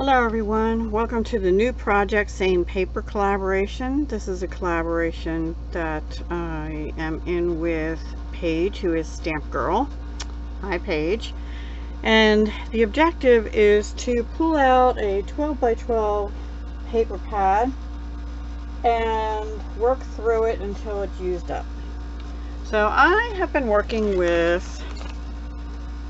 Hello everyone, welcome to the new project, Same Paper collaboration. This is a collaboration that I am in with Paige, who is Stamp Girl. Hi Paige. And the objective is to pull out a 12 by 12 paper pad and work through it until it's used up. So I have been working with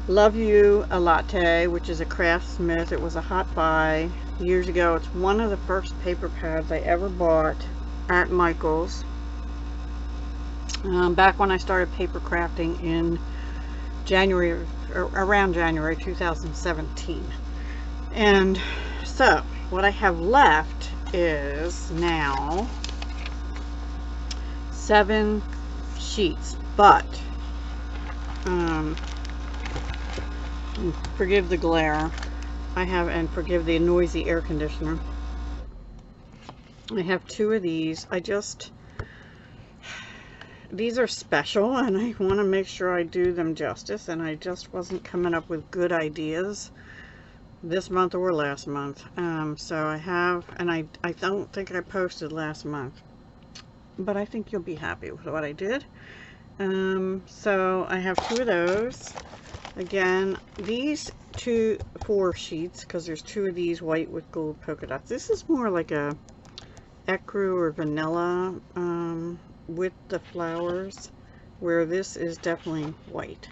Love U A Latte, which is a Craftsmith. It was a hot buy years ago. It's one of the first paper pads I ever bought at Michael's, back when I started paper crafting in January, around January 2017. And so what I have left is now 7 sheets, but forgive the glare and forgive the noisy air conditioner. I have 2 of these. These are special and I want to make sure I do them justice, and I just wasn't coming up with good ideas this month or last month. So I have, and I don't think I posted last month, but I think you'll be happy with what I did. So I have 2 of those. Again, these 4 sheets, because there's 2 of these white with gold polka dots. This is more like a ecru or vanilla with the flowers, where this is definitely white.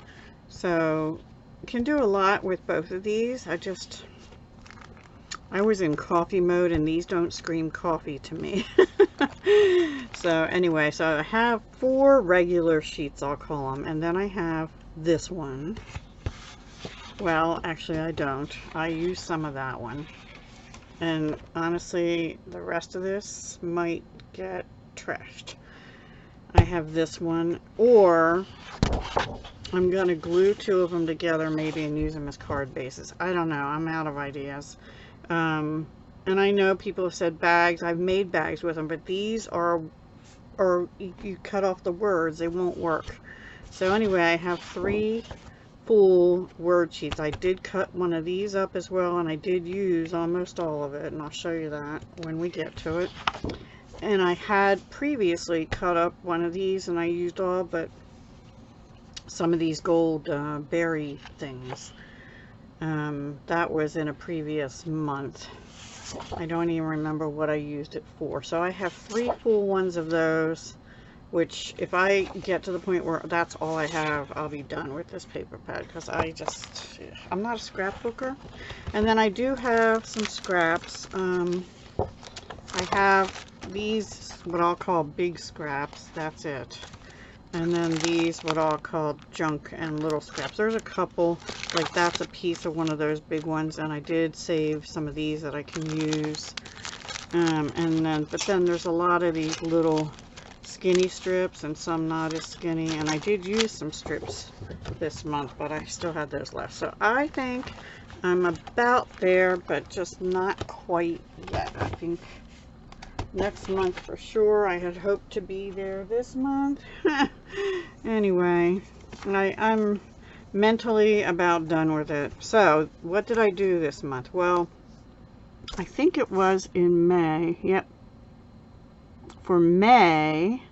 So you can do a lot with both of these. I was in coffee mode and these don't scream coffee to me. So anyway, so I have 4 regular sheets, I'll call them, and then I have this one. Well, actually I don't. I use some of that one. And honestly, the rest of this might get trashed. I have this one, or I'm going to glue 2 of them together maybe and use them as card bases. I don't know. I'm out of ideas. And I know people have said bags. I've made bags with them, but these are, or you cut off the words, they won't work. So anyway, I have 3 full word sheets. I did cut one of these up as well, and I did use almost all of it, and I'll show you that when we get to it. And I had previously cut up one of these and I used all but some of these gold berry things. That was in a previous month. I don't even remember what I used it for. So I have 3 full ones of those, which if I get to the point where that's all I have, I'll be done with this paper pad, because I'm not a scrapbooker. And then I do have some scraps. I have these, what I'll call big scraps, that's it. And then these, what I'll call junk and little scraps. There's a couple, like that's a piece of one of those big ones, and I did save some of these that I can use. But then there's a lot of these little skinny strips and some not as skinny, and I did use some strips this month, but I still had those left. So I think I'm about there, but just not quite yet. I think next month for sure. I had hoped to be there this month. Anyway, I'm mentally about done with it. So what did I do this month? Well, I think it was in May. Yep. For May,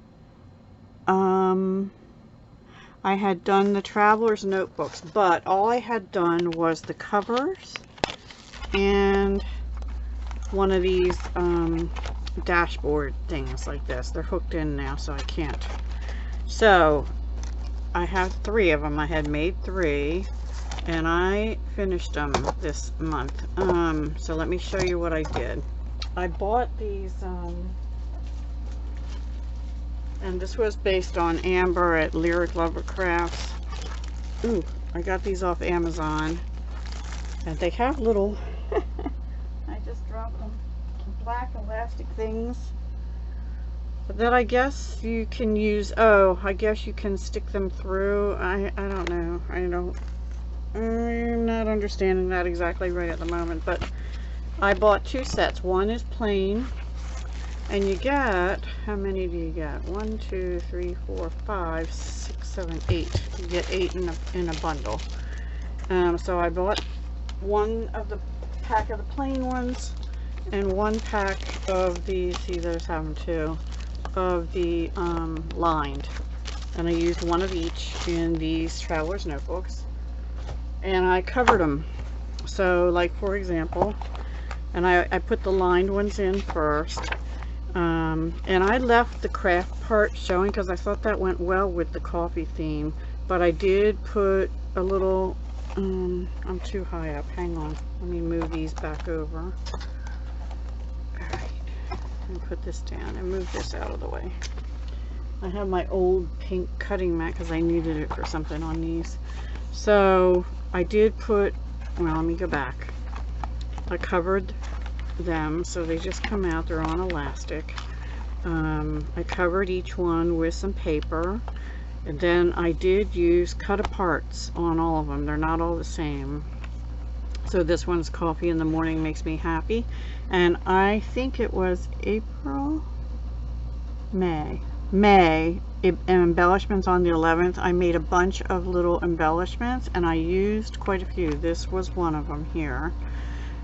I had done the traveler's notebooks, but all I had done was the covers and one of these dashboard things like this. They're hooked in now, so I can't. So I have 3 of them. I had made 3 and I finished them this month. So let me show you what I did. I bought these and this was based on Amber at Lyric Lover Crafts. Ooh, I got these off Amazon, and they have little I just dropped them, black elastic things that I guess you can use. Oh, I guess you can stick them through. I don't know. I'm not understanding that exactly right at the moment, but I bought 2 sets. One is plain, and you get, how many do you get? 1, 2, 3, 4, 5, 6, 7, 8. You get 8 in a bundle. So I bought one of the pack of the plain ones and 1 pack of the, see there's having 2, of the lined. And I used 1 of each in these traveler's notebooks. And I covered them. So like for example, and I put the lined ones in first. And I left the craft part showing because I thought that went well with the coffee theme. But I did put a little, I'm too high up, hang on. Let me move these back over. Alright, and put this down and move this out of the way. I have my old pink cutting mat because I needed it for something on these. So I did put, well, let me go back. I covered them so they just come out, they're on elastic. I covered each one with some paper, and then I did use cut aparts on all of them. They're not all the same. So this one's Coffee in the Morning Makes Me Happy, and I think it was May embellishments on the 11th. I made a bunch of little embellishments and I used quite a few. This was one of them here,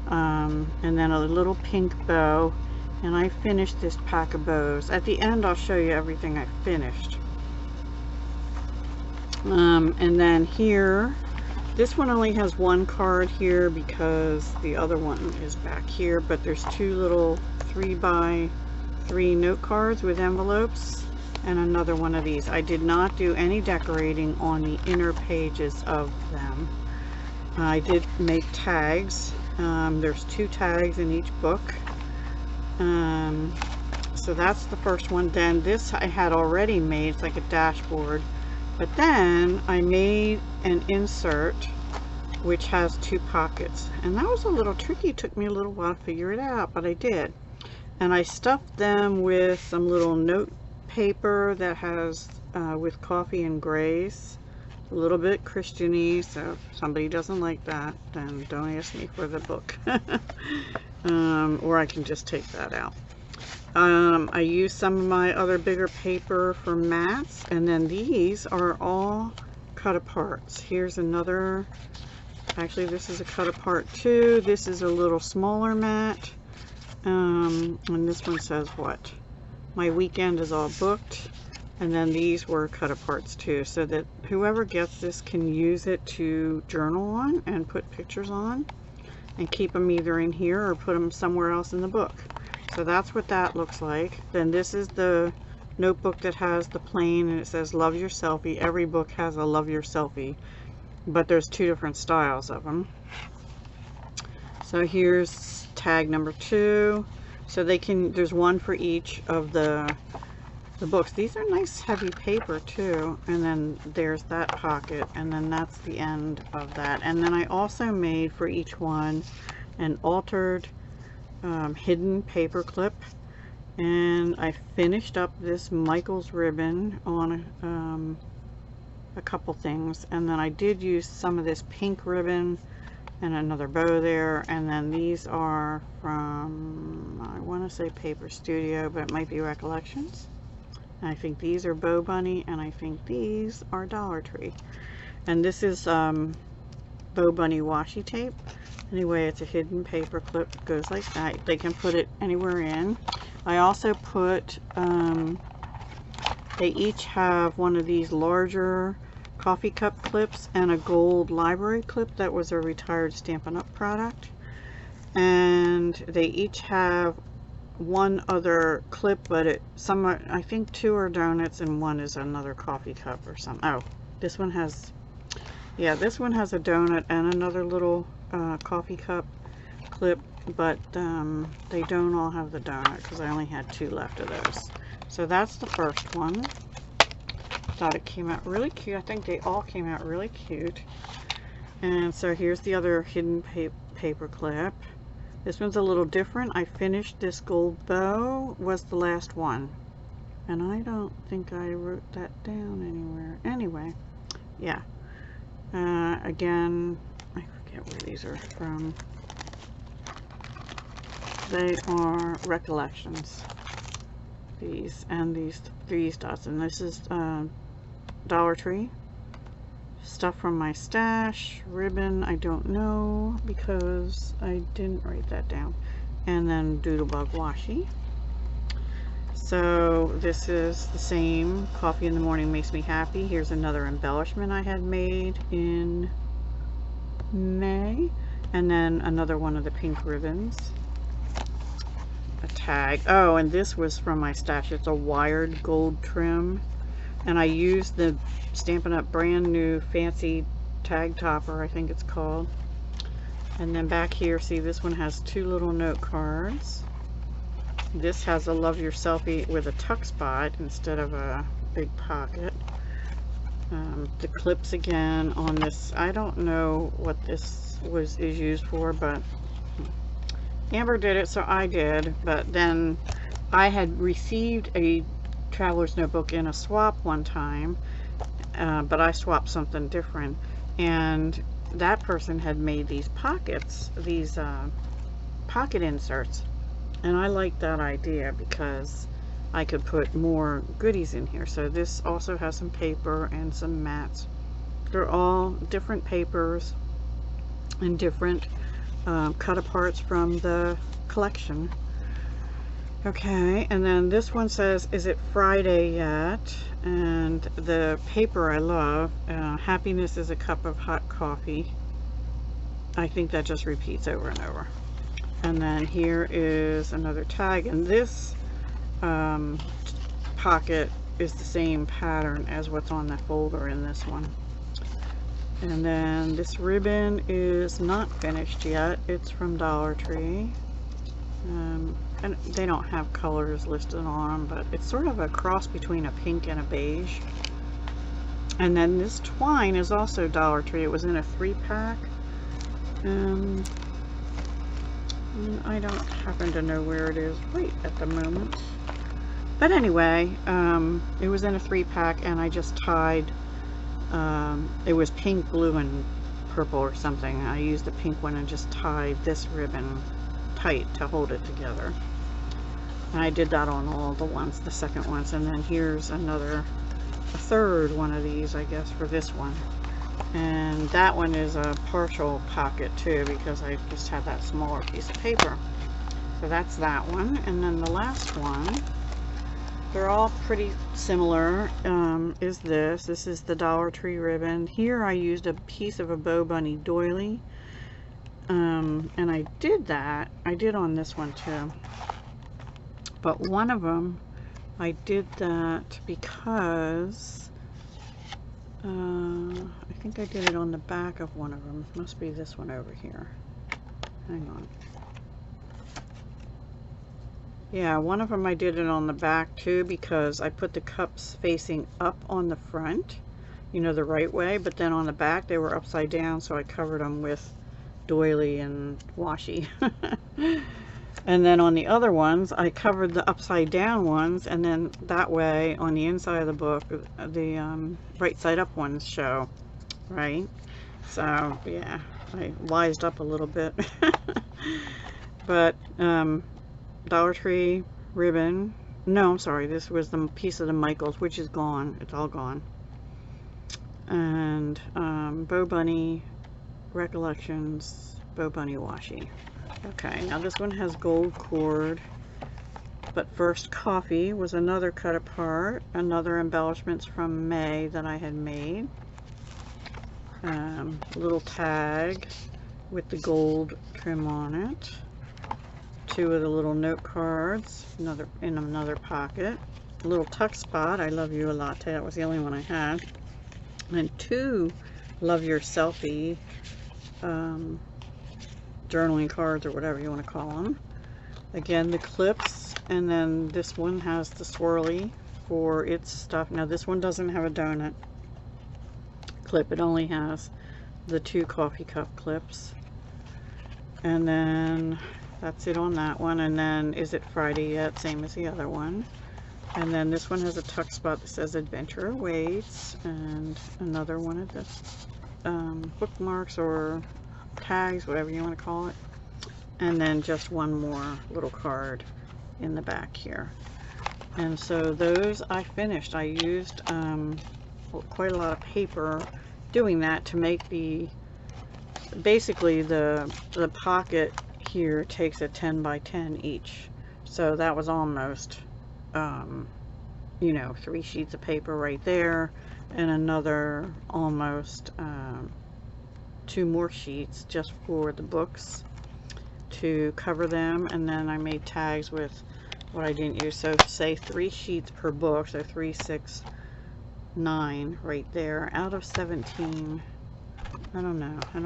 and then a little pink bow, and I finished this pack of bows. At the end I'll show you everything I finished. And then here, this one only has 1 card here because the other one is back here, but there's 2 little 3x3 note cards with envelopes and another one of these. I did not do any decorating on the inner pages of them. I did make tags. There's 2 tags in each book. So that's the first one. Then this I had already made, it's like a dashboard. But then I made an insert which has 2 pockets. And that was a little tricky. It took me a little while to figure it out, but I did. And I stuffed them with some little note paper that has with coffee and grays, a little bit Christian-y, so if somebody doesn't like that, then don't ask me for the book. Or I can just take that out. I used some of my other bigger paper for mats, and then these are all cut aparts. Here's another, actually this is a cut apart too. This is a little smaller mat. And this one says what? My weekend is all booked. And then these were cut aparts too, so that whoever gets this can use it to journal on and put pictures on and keep them either in here or put them somewhere else in the book. So that's what that looks like. Then this is the notebook that has the plain and it says Love Your Selfie. Every book has a Love Your Selfie, but there's 2 different styles of them. So here's tag number 2. So they can, there's 1 for each of the books. These are nice heavy paper too. And then there's that pocket, and then that's the end of that. And then I also made for each one an altered hidden paper clip, and I finished up this Michael's ribbon on a couple things, and then I did use some of this pink ribbon and another bow there. And then these are from, I want to say Paper Studio, but it might be Recollections. And I think these are Bow Bunny, and I think these are Dollar Tree. And this is Bow Bunny washi tape. Anyway, it's a hidden paper clip. It goes like that. They can put it anywhere in. I also put, they each have one of these larger coffee cup clips and a gold library clip that was a retired Stampin' Up! Product. And they each have 1 other clip, but some are, I think 2 are donuts and 1 is another coffee cup or something. Oh, this one has, yeah, this one has a donut and another little coffee cup clip, but they don't all have the donut because I only had 2 left of those. So that's the first one. Thought it came out really cute. I think they all came out really cute. And so here's the other hidden paper clip. This one's a little different. I finished this gold bow, was the last one. And I don't think I wrote that down anywhere. Anyway, yeah. Again, I forget where these are from. They are Recollections. These and these dots. And this is Dollar Tree. stuff from my stash, ribbon, I don't know because I didn't write that down, and then Doodlebug washi. So this is the same, coffee in the morning makes me happy. Here's another embellishment I had made in May, and then another one of the pink ribbons, a tag. Oh, and this was from my stash. It's a wired gold trim, and I used the Stampin' Up! Brand New Fancy Tag Topper, I think it's called. And then back here, see, this one has two little note cards. This has a Love Your Selfie with a tuck spot instead of a big pocket. The clips again on this, I don't know what this is used for, but Amber did it, so I did. But then I had received a traveler's notebook in a swap one time, but I swapped something different, and that person had made these pockets, these pocket inserts, and I liked that idea because I could put more goodies in here. So this also has some paper and some mats. They're all different papers and different cut aparts from the collection. Okay, and then this one says, is it Friday yet? And the paper I love, happiness is a cup of hot coffee. I think that just repeats over and over. And then here is another tag, and this pocket is the same pattern as what's on the folder in this one. And then this ribbon is not finished yet. It's from Dollar Tree. And they don't have colors listed on them, but it's sort of a cross between a pink and a beige. And then this twine is also Dollar Tree. It was in a 3-pack. And I don't happen to know where it is right at the moment. But anyway, it was in a 3-pack, and I just tied, it was pink, blue, and purple or something. I used the pink one and just tied this ribbon tight to hold it together. And I did that on all the ones, the second ones. And then here's a third one of these, I guess, for this one. And that one is a partial pocket too, because I just had that smaller piece of paper. So that's that one. And then the last one, they're all pretty similar, is this. This is the Dollar Tree ribbon. Here I used a piece of a Bow Bunny doily. And I did that. I did on this one too. But one of them, I did that because I think I did it on the back of one of them. Must be this one over here. Hang on. Yeah, one of them I did it on the back too, because I put the cups facing up on the front, you know, the right way, but then on the back they were upside down, so I covered them with doily and washi. And then on the other ones, I covered the upside down ones, and then that way on the inside of the book, the right side up ones show, right? So yeah, I wised up a little bit. But Dollar Tree ribbon, no, I'm sorry, this was the piece of the Michaels, which is gone. It's all gone. And Bow Bunny Recollections, Bow Bunny washi. Okay, now this one has gold cord, but first coffee was another cut apart, another embellishments from May that I had made. Little tag with the gold trim on it. Two of the little note cards, another in another pocket. A little tuck spot, I Love You A Latte, that was the only one I had. And two Love Your Selfie journaling cards, or whatever you want to call them. Again, the clips, and then this one has the swirly for its stuff. Now this one doesn't have a donut clip, it only has the two coffee cup clips. And then that's it on that one. And then Is It Friday Yet, same as the other one. And then this one has a tuck spot that says Adventure Awaits, and another one of the bookmarks or tags, whatever you want to call it. And then just one more little card in the back here. And so those I finished. I used quite a lot of paper doing that to make basically the pocket here takes a 10 by 10 each. So that was almost, you know, 3 sheets of paper right there, and another almost 2 more sheets just for the books to cover them. And then I made tags with what I didn't use, so say 3 sheets per book, so 3, 6, 9 right there out of 17. I don't know how I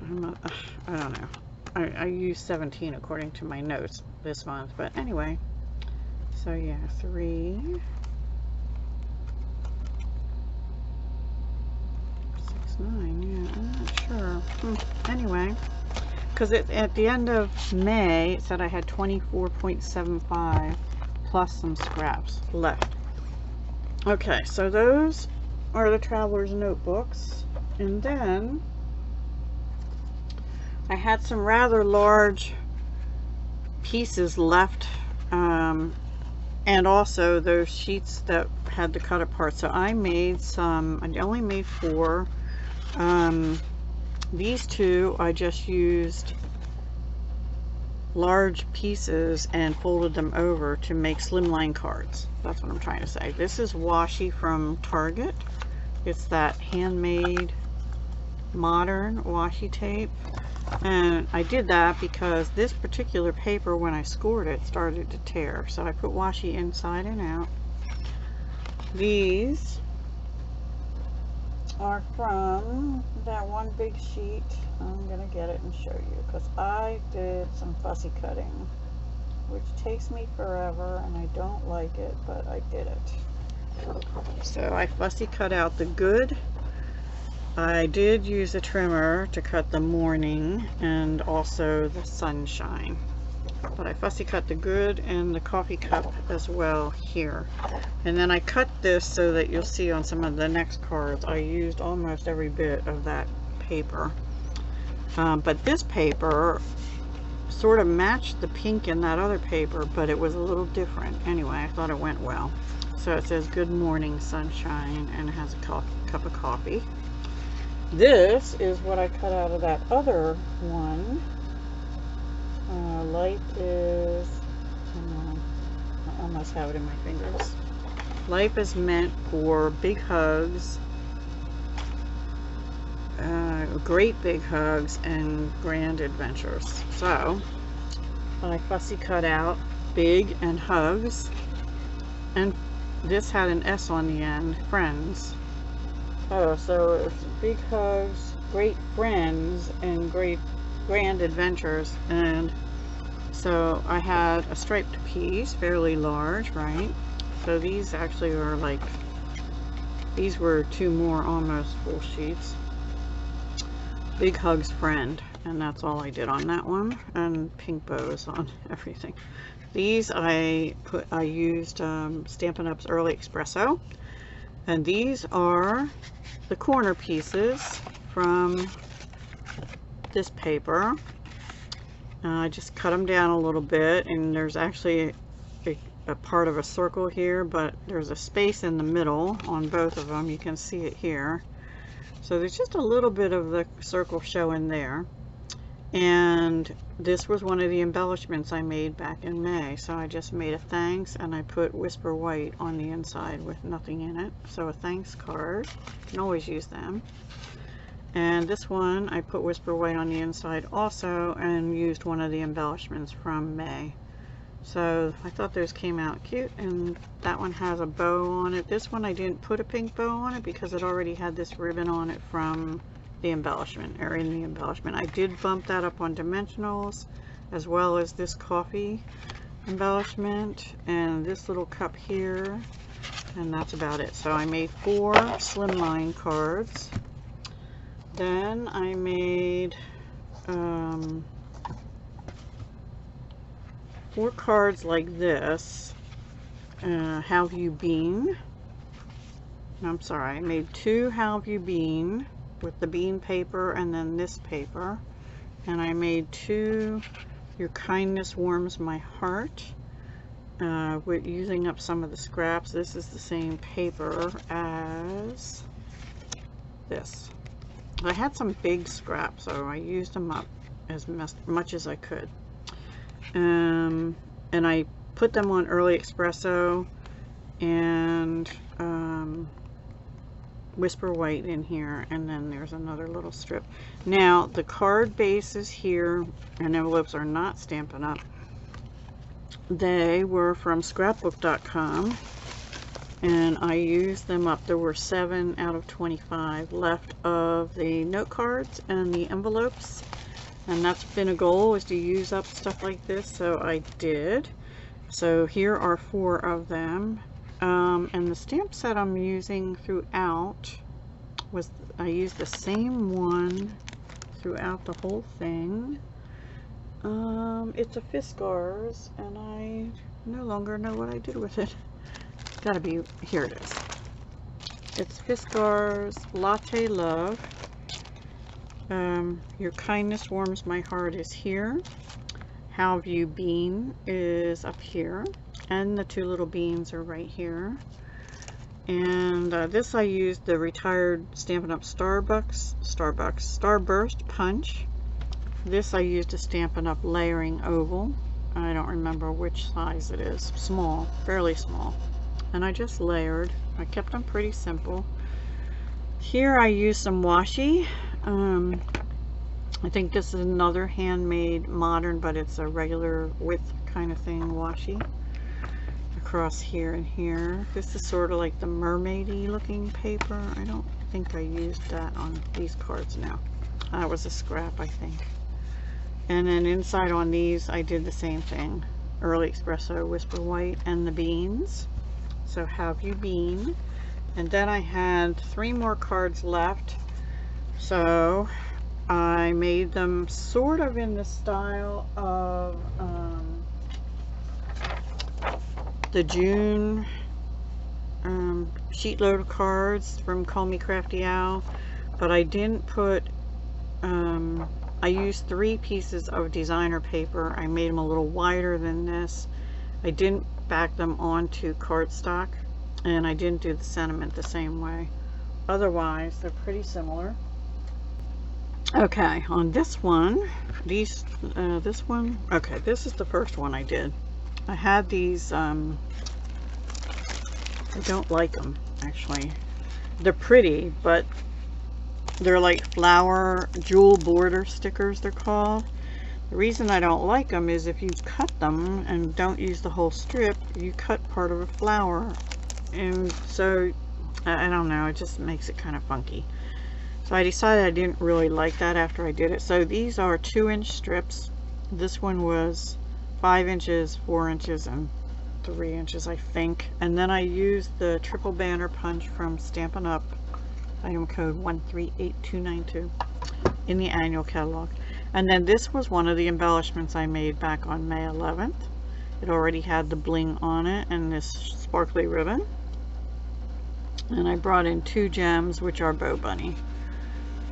don't know. I used 17 according to my notes this month, but anyway. So yeah, 3, 6, 9. Yeah, I'm not sure. Anyway, because at the end of May it said I had 24.75 plus some scraps left. Okay, so those are the traveler's notebooks, and then I had some rather large pieces left, and also those sheets that had to cut apart. So I made some, I only made 4. These 2 I just used large pieces and folded them over to make slimline cards. That's what I'm trying to say. This is washi from Target. It's that handmade modern washi tape, and I did that because this particular paper, when I scored it, started to tear, so I put washi inside and out. These are from that one big sheet. I'm gonna get it and show you because I did some fussy cutting, which takes me forever and I don't like it, but I did it. So I fussy cut out the good. I did use a trimmer to cut the morning and also the sunshine, but I fussy cut the good and the coffee cup as well here. And then I cut this so that you'll see on some of the next cards I used almost every bit of that paper, but this paper sort of matched the pink in that other paper, but it was a little different. Anyway, I thought it went well. So it says good morning sunshine, and it has a cup of coffee. This is what I cut out of that other one. Life is, I almost have it in my fingers. Life is meant for big hugs, great big hugs, and grand adventures. So I fussy cut out big and hugs, and this had an S on the end, friends. Oh, so it's big hugs, great friends, and great grand adventures. And so I had a striped piece, fairly large, right? So these actually are like, these were 2 more almost full sheets. Big hugs friend, and that's all I did on that one, and pink bows on everything. These I used Stampin' Up's Early Espresso, and these are the corner pieces from this paper. I just cut them down a little bit, and there's actually a part of a circle here, but there's a space in the middle on both of them. You can see it here. So there's just a little bit of the circle showing there. And this was one of the embellishments I made back in May. So I just made a thanks, and I put Whisper White on the inside with nothing in it. So a thanks card, you can always use them. And this one I put Whisper White on the inside also, and used one of the embellishments from May. So I thought those came out cute, and that one has a bow on it. This one I didn't put a pink bow on it because it already had this ribbon on it from the embellishment, or in the embellishment. I did bump that up on dimensionals, as well as this coffee embellishment and this little cup here, and that's about it. So I made 4 slimline cards. Then I made 4 cards like this. How have you been? I'm sorry, I made 2 how have you been with the bean paper and then this paper, and I made 2 your kindness warms my heart with using up some of the scraps. This is the same paper as this. I had some big scraps, so I used them up as much as I could. And I put them on early espresso and Whisper White in here, and then there's another little strip. Now the card bases here and envelopes are not Stampin' Up. They were from scrapbook.com, and I used them up. There were 7 out of 25 left of the note cards and the envelopes, and that's been a goal, is to use up stuff like this, so I did. So here are 4 of them. And the stamp set I'm using throughout was, I used the same one throughout the whole thing. It's a Fiskars, and I no longer know what I did with it. It's gotta be, here it is. It's Fiskars Latte Love. Your Kindness Warms My Heart is here. How Have You Been is up here. And the 2 little beans are right here. And this I used the retired Stampin' Up! Starburst Punch. This I used a Stampin' Up! Layering Oval. I don't remember which size it is. Small, fairly small. And I just layered. I kept them pretty simple. Here I used some washi. I think this is another handmade modern, but it's a regular width kind of thing washi. Across here and here. This is sort of like the mermaidy looking paper. I don't think I used that on these cards now. That was a scrap, I think. And then inside on these I did the same thing. Early Espresso, Whisper White, and the beans. So Have You Been? And then I had 3 more cards left. So I made them sort of in the style of the June sheet load of cards from Call Me Crafty Owl, but I didn't put, I used 3 pieces of designer paper. I made them a little wider than this. I didn't back them onto cardstock, and I didn't do the sentiment the same way. Otherwise, they're pretty similar. Okay, on this one, this one, okay, this is the first one I did. I had these, I don't like them, actually. They're pretty, but they're like flower jewel border stickers, they're called. The reason I don't like them is if you cut them and don't use the whole strip, you cut part of a flower. And so, I don't know, it just makes it kind of funky. So I decided I didn't really like that after I did it. So these are 2-inch strips. This one was 5 inches, 4 inches, and 3 inches, I think. And then I used the triple banner punch from Stampin' Up! Item code 138292 in the annual catalog. And then this was one of the embellishments I made back on May 11th. It already had the bling on it and this sparkly ribbon. And I brought in 2 gems, which are Bow Bunny.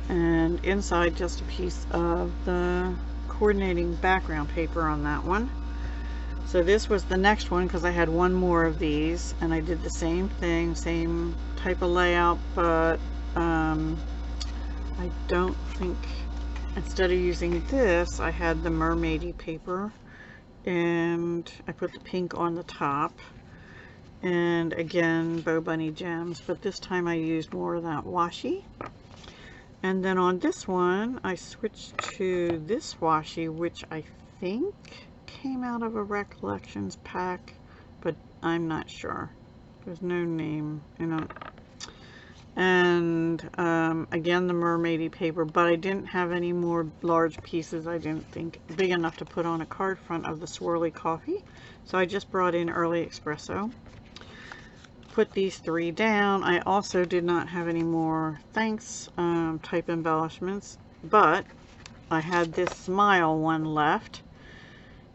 And inside just a piece of the coordinating background paper on that one. So this was the next one because I had 1 more of these, and I did the same thing, same type of layout, but I don't think, instead of using this, I had the mermaidy paper, and I put the pink on the top, and again Bow Bunny gems, but this time I used more of that washi. And then on this one I switched to this washi, which I think came out of a Recollections pack, but I'm not sure. There's no name, you know. And again the mermaidy paper, but I didn't have any more large pieces, I didn't think big enough to put on a card front of the swirly coffee, so I just brought in Early Espresso. Put these 3 down. I also did not have any more thanks type embellishments, but I had this smile one left,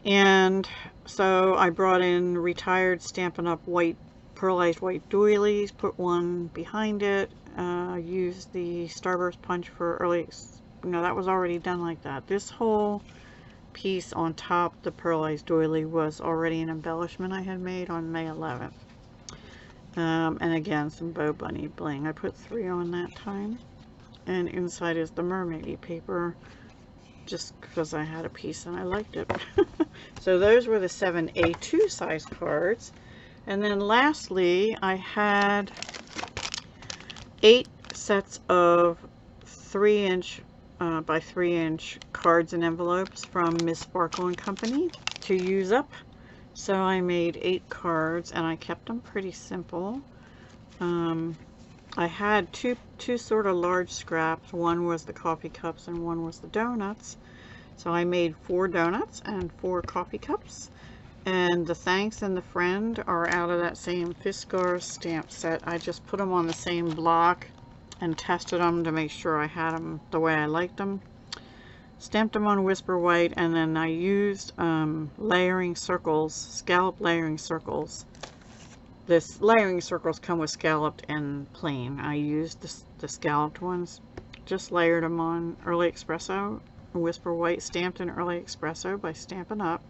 and so I brought in retired Stampin' Up! White pearlized white doilies, put one behind it, used the Starburst Punch for early, no, that was already done like that. This whole piece on top, the pearlized doily, was already an embellishment I had made on May 11th. And again, some Bow Bunny bling. I put 3 on that time. and inside is the mermaidy paper, just because I had a piece and I liked it. So those were the 7 A2 size cards. And then lastly, I had 8 sets of 3-inch by 3-inch cards and envelopes from Miss Sparkle and Company to use up. So I made 8 cards and I kept them pretty simple. I had two sort of large scraps. One was the coffee cups and one was the donuts. So I made 4 donuts and 4 coffee cups. And the thanks and the friend are out of that same Fiskars stamp set. I just put them on the same block and tested them to make sure I had them the way I liked them. Stamped them on Whisper White, and then I used layering circles, scallop layering circles. This layering circles come with scalloped and plain. I used the scalloped ones, just layered them on Early Espresso, Whisper White, stamped in Early Espresso by Stampin' Up.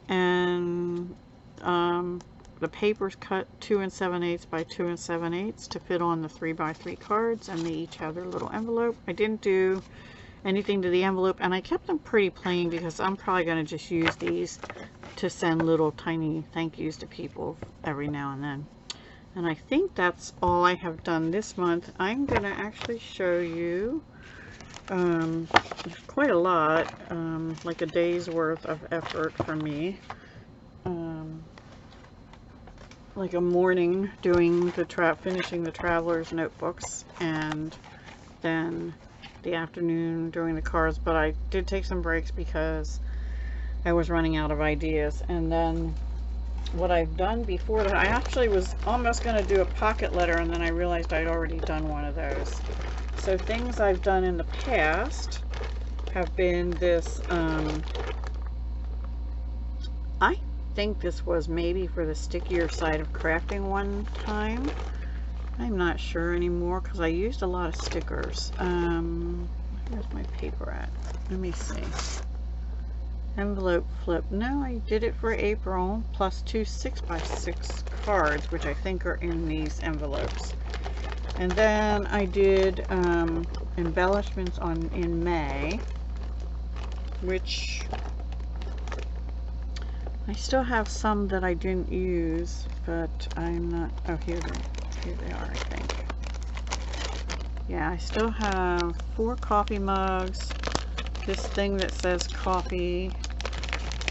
And the paper's cut 2 7/8 by 2 7/8 to fit on the 3x3 cards, and they each have their little envelope. I didn't do anything to the envelope, and I kept them pretty plain because I'm probably going to just use these to send little tiny thank yous to people every now and then. And I think that's all I have done this month. I'm going to actually show you quite a lot, like a day's worth of effort for me. Like a morning doing the finishing the traveler's notebooks, and then the afternoon doing the cards, but I did take some breaks because I was running out of ideas. And then what I've done before that, I actually was almost going to do a pocket letter, and then I realized I'd already done one of those. So things I've done in the past have been this, I think this was maybe for the stickier side of crafting one time. I'm not sure anymore because I used a lot of stickers. Where's my paper at? Let me see. Envelope flip. No, I did it for April, plus 2 6x6 cards, which I think are in these envelopes. And then I did embellishments in May, which I still have some that I didn't use, but I'm not, oh, here they are, I think. Yeah, I still have 4 coffee mugs, this thing that says coffee,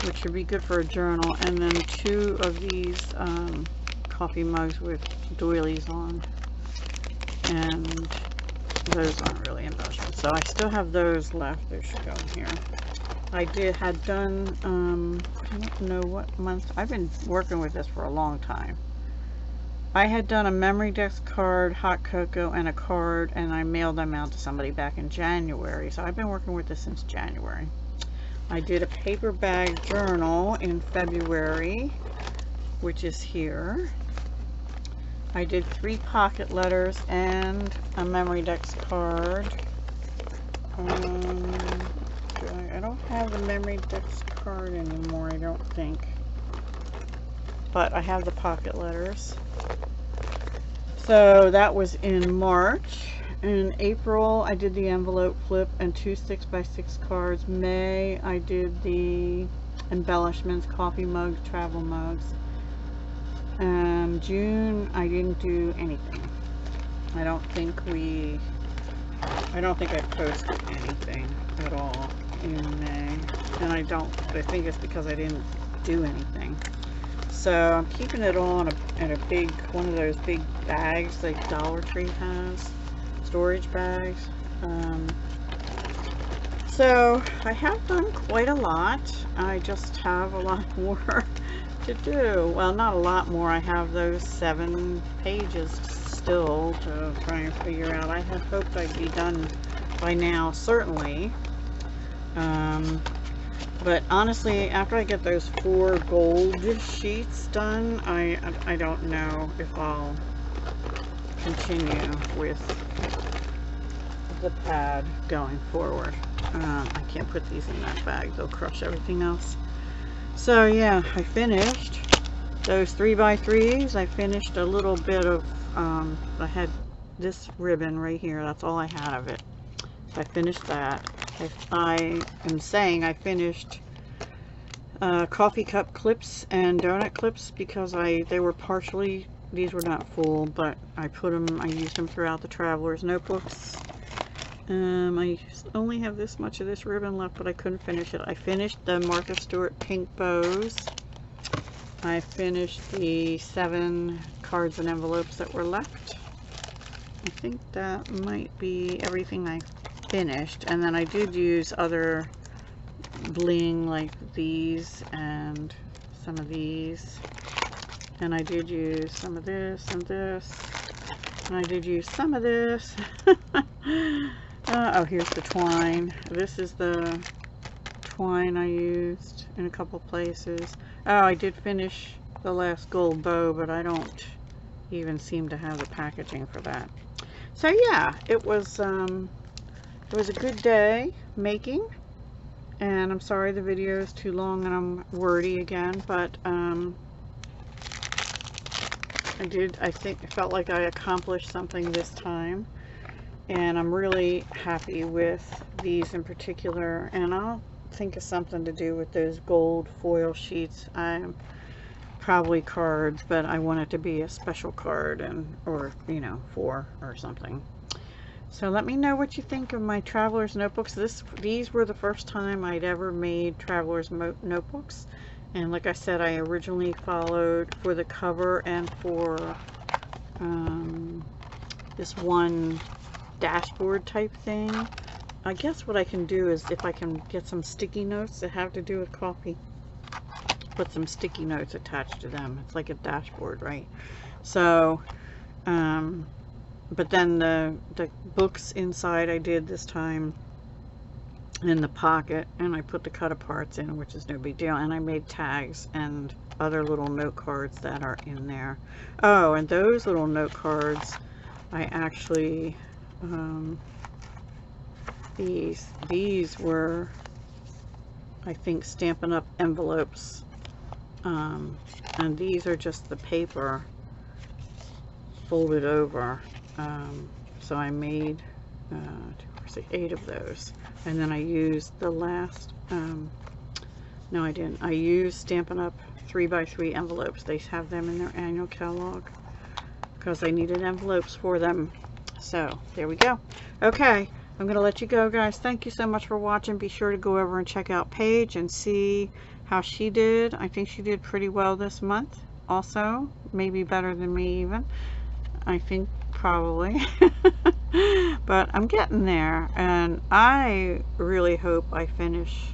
which should be good for a journal, and then 2 of these coffee mugs with doilies on, and those aren't really embellishments, so I still have those left. They should go in here. I had done, I don't know what month, I've been working with this for a long time. I had done a memory desk card, hot cocoa, and a card, and I mailed them out to somebody back in January, so I've been working with this since January. I did a paper bag journal in February, which is here. I did 3 pocket letters and a memory desk card. I don't have the memory desk card anymore, I don't think. But I have the pocket letters. So that was in March. In April, I did the envelope flip and 2 6x6 cards. May, I did the embellishments, coffee mugs, travel mugs. June, I didn't do anything. I don't think I posted anything at all in May. And I think it's because I didn't do anything. So I'm keeping it all in a big, one of those big bags like Dollar Tree has, storage bags. So I have done quite a lot. I just have a lot more to do. Well, not a lot more. I have those 7 pages still to try and figure out. I had hoped I'd be done by now, certainly. But honestly, after I get those 4 gold sheets done, I don't know if I'll continue with the pad going forward. I can't put these in that bag, they'll crush everything else. So yeah, I finished those 3x3s. I finished a little bit of, I had this ribbon right here. That's all I had of it. So I finished that. I am saying I finished coffee cup clips and donut clips because they were partially, these were not full, but I used them throughout the Traveler's notebooks. I only have this much of this ribbon left, but I couldn't finish it. I finished the Martha Stewart pink bows. I finished the 7 cards and envelopes that were left. I think that might be everything I finished. And then I did use other bling like these and some of these. And I did use some of this and this. And I did use some of this. Oh, here's the twine. This is the twine I used in a couple places. Oh, I did finish the last gold bow, but I don't even seem to have the packaging for that. So yeah, it was a good day making, and I'm sorry the video is too long and I'm wordy again, but I felt like I accomplished something this time, and I'm really happy with these in particular. And I'll think of something to do with those gold foil sheets. Probably cards, but I want it to be a special card, or you know, 4 or something. So let me know what you think of my Traveler's notebooks. These were the first time I'd ever made Traveler's notebooks, and like I said, I originally followed for the cover and for this one dashboard type thing. I guess what I can do is, if I can get some sticky notes that have to do with coffee, put some sticky notes attached to them. It's like a dashboard, right? So but then the books inside I did this time in the pocket, and I put the cut aparts in, which is no big deal, and I made tags and other little note cards that are in there. Oh, and those little note cards, I actually these were, I think, Stampin' Up! Envelopes, and these are just the paper folded over. So I made 8 of those, and then I used the last, no I didn't, I used Stampin' Up! 3x3 envelopes. They have them in their annual catalog because I needed envelopes for them. So there we go. Okay, I'm gonna let you go, guys. Thank you so much for watching. Be sure to go over and check out Paige and see how she did. I think she did pretty well this month also, maybe better than me even, I think, probably. But I'm getting there, and I really hope I finish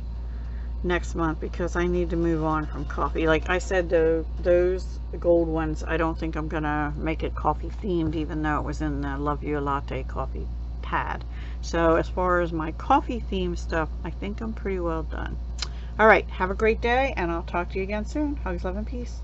next month because I need to move on from coffee. Like I said, those gold ones, I don't think I'm gonna make it coffee themed, even though it was in the Love U A Latte coffee pad. So as far as my coffee themed stuff, I think I'm pretty well done. All right, have a great day, and I'll talk to you again soon. Hugs, love, and peace.